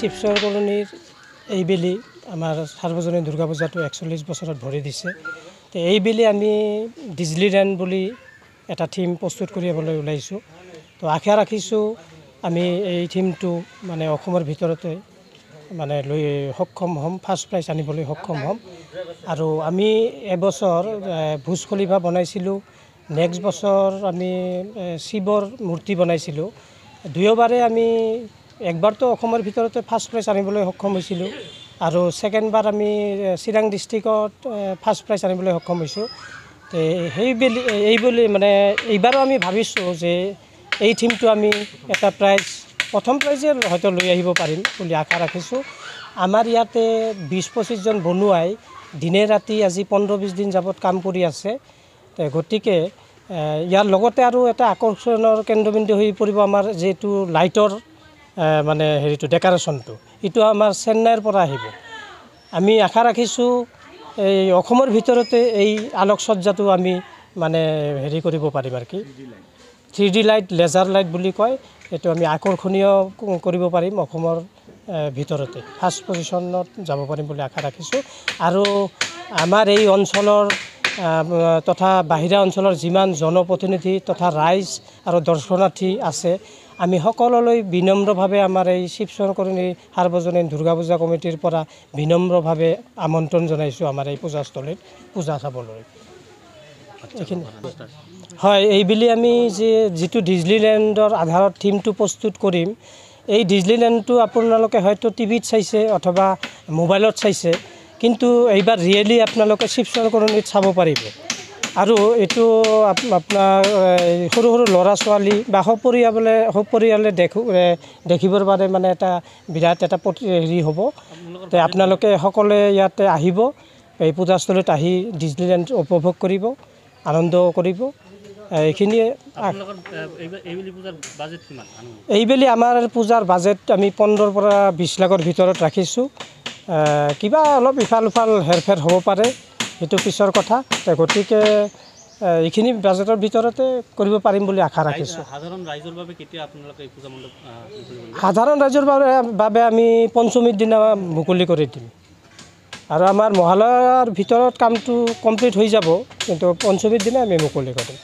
শিৱসাগৰ কলনীৰ এইবেলি আমাৰ সাৰ্বজনীন দুৰ্গা পূজাটো 41 বছৰত ভৰি দিছে। তো এইবেলি আমি ডিজনীলেণ্ড বুলি এটা থিম প্ৰস্তুত কৰিবলৈ ওলাইছোঁ। তো আশা ৰাখিছোঁ আমি এই থিমটো মানে অসমৰ ভিতৰতে মানে লৈ সক্ষম হ'ম, ফাৰ্ষ্ট প্ৰাইজ আনিবলৈ সক্ষম হ'ম। আৰু আমি এবছৰ ভুজ খলিফা বনাইছিলোঁ, নেক্সট বছৰ আমি শিৱৰ মূৰ্তি বনাইছিলোঁ। দুয়োবাৰে আমি একবাৰতো অসমৰ ভিতৰতে ফাৰ্ষ্ট প্ৰাইজ আনিবলৈ সক্ষম হৈছিলোঁ আৰু ছেকেণ্ডবাৰ আমি চিৰাং ডিষ্ট্ৰিক্টত ফাৰ্ষ্ট প্ৰাইজ আনিবলৈ সক্ষম হৈছোঁ। এইবুলি মানে এইবাৰো আমি ভাবিছোঁ যে এই থিমটো আমি এটা প্ৰাইজ প্ৰথম প্ৰাইজে হয়তো লৈ আহিব পাৰিম বুলি আশা ৰাখিছোঁ। আমাৰ ইয়াতে 20-25 জন বনুৱাই দিনে ৰাতি আজি 15-20 দিন যাবত কাম কৰি আছে। গতিকে ইয়াৰ লগতে আৰু এটা আকৰ্ষণৰ কেন্দ্ৰবিন্দু হৈ পৰিব আমাৰ যিটো লাইটৰ মানে হেৰিটো ডেক'ৰেশ্যনটো, এইটো আমাৰ চেন্নাইৰ পৰা আহিব। আমি আশা ৰাখিছোঁ এই অসমৰ ভিতৰতে এই আলোকসজ্জাটো আমি মানে হেৰি কৰিব পাৰিম আৰু কি 3D লাইট, লেজাৰ লাইট বুলি কয়, এইটো আমি আকৰ্ষণীয় কৰিব পাৰিম অসমৰ ভিতৰতে ফাৰ্ষ্ট পজিশ্যনত যাব পাৰিম বুলি আশা ৰাখিছোঁ। আৰু আমাৰ এই অঞ্চলৰ তথা বাহিৰা অঞ্চলৰ যিমান জনপ্ৰতিনিধি তথা ৰাইজ আৰু দৰ্শনাৰ্থী আছে, আমি সকলোলৈ বিনম্ৰভাৱে আমাৰ এই শিৱসাগৰ কলনী সাৰ্বজনীন দুৰ্গা পূজা কমিটিৰ পৰা বিনম্ৰভাৱে আমন্ত্ৰণ জনাইছোঁ আমাৰ এই পূজাস্থলীত পূজা চাবলৈ। এইখিনি হয়, এইবেলি আমি যিটো ডিজনীলেণ্ডৰ আধাৰত থিমটো প্ৰস্তুত কৰিম, এই ডিজনীলেণ্ডটো আপোনালোকে হয়তো টিভিত চাইছে অথবা মোবাইলত চাইছে, কিন্তু এইবাৰ ৰিয়েলি আপোনালোকে শিৱসাগৰ কলনীত চাব পাৰিব। আৰু এইটো আপোনাৰ সৰু সৰু ল'ৰা ছোৱালী বা সপৰিয়ালে দেখিবৰ বাবে মানে এটা বিৰাট এটা হেৰি হ'ব। আপোনালোকে সকলোৱে ইয়াতে আহিব, এই পূজাস্থলীত আহি ডিজনীলেণ্ড উপভোগ কৰিব, আনন্দ কৰিব। এইখিনিয়ে। এইবেলি আমাৰ পূজাৰ বাজেট আমি 15 পৰা 20 লাখৰ ভিতৰত ৰাখিছোঁ। কিবা অলপ ইফাল সিফাল হেৰফেৰ হ'ব পাৰে, সেইটো পিছৰ কথা। গতিকে এইখিনি বাজেটৰ ভিতৰতে কৰিব পাৰিম বুলি আশা ৰাখিছোঁ। সাধাৰণ ৰাইজৰ বাবে কেতিয়া আপোনালোকে এই পূজা মণ্ডপ সাধাৰণ ৰাইজৰ বাবে আমি পঞ্চমীৰ দিনা মুকলি কৰি দিম। আৰু আমাৰ মহালয়াৰ ভিতৰত কামটো কমপ্লিট হৈ যাব, কিন্তু পঞ্চমীৰ দিনা আমি মুকলি কৰিম।